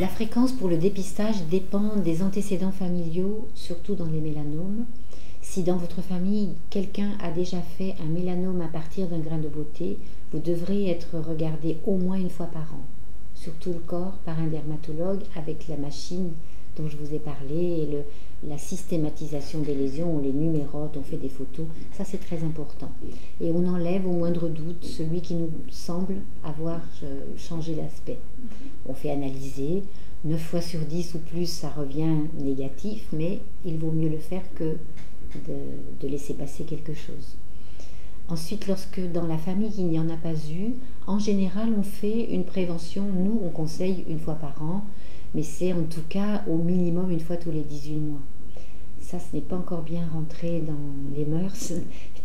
La fréquence pour le dépistage dépend des antécédents familiaux, surtout dans les mélanomes. Si dans votre famille, quelqu'un a déjà fait un mélanome à partir d'un grain de beauté, vous devrez être regardé au moins une fois par an, sur tout le corps, par un dermatologue, avec la machine dont je vous ai parlé, et la systématisation des lésions, on les numérote, on fait des photos, ça c'est très important. Et on enlève au moindre doute celui qui nous semble avoir changé l'aspect. On fait analyser, 9 fois sur 10 ou plus ça revient négatif, mais il vaut mieux le faire que de laisser passer quelque chose. Ensuite, lorsque dans la famille il n'y en a pas eu, en général on fait une prévention, nous on conseille une fois par an, mais c'est en tout cas au minimum une fois tous les 18 mois. Ça, ce n'est pas encore bien rentré dans les mœurs,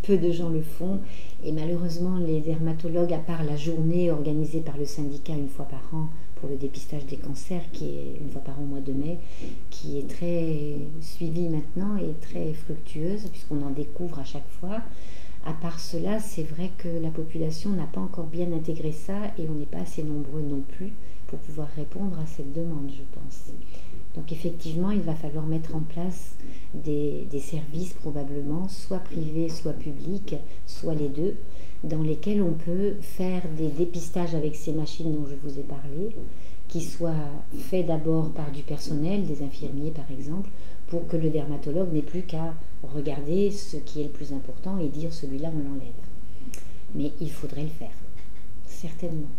peu de gens le font, et malheureusement les dermatologues, à part la journée organisée par le syndicat une fois par an pour le dépistage des cancers, qui est une fois par an au mois de mai, qui est très suivie maintenant et très fructueuse, puisqu'on en découvre à chaque fois. À part cela, c'est vrai que la population n'a pas encore bien intégré ça, et on n'est pas assez nombreux non plus pour pouvoir répondre à cette demande, je pense. Donc effectivement, il va falloir mettre en place des services probablement, soit privés, soit publics, soit les deux, dans lesquels on peut faire des dépistages avec ces machines dont je vous ai parlé, qui soient faits d'abord par du personnel, des infirmiers par exemple, pour que le dermatologue n'ait plus qu'à regarder ce qui est le plus important et dire celui-là on l'enlève. Mais il faudrait le faire, certainement.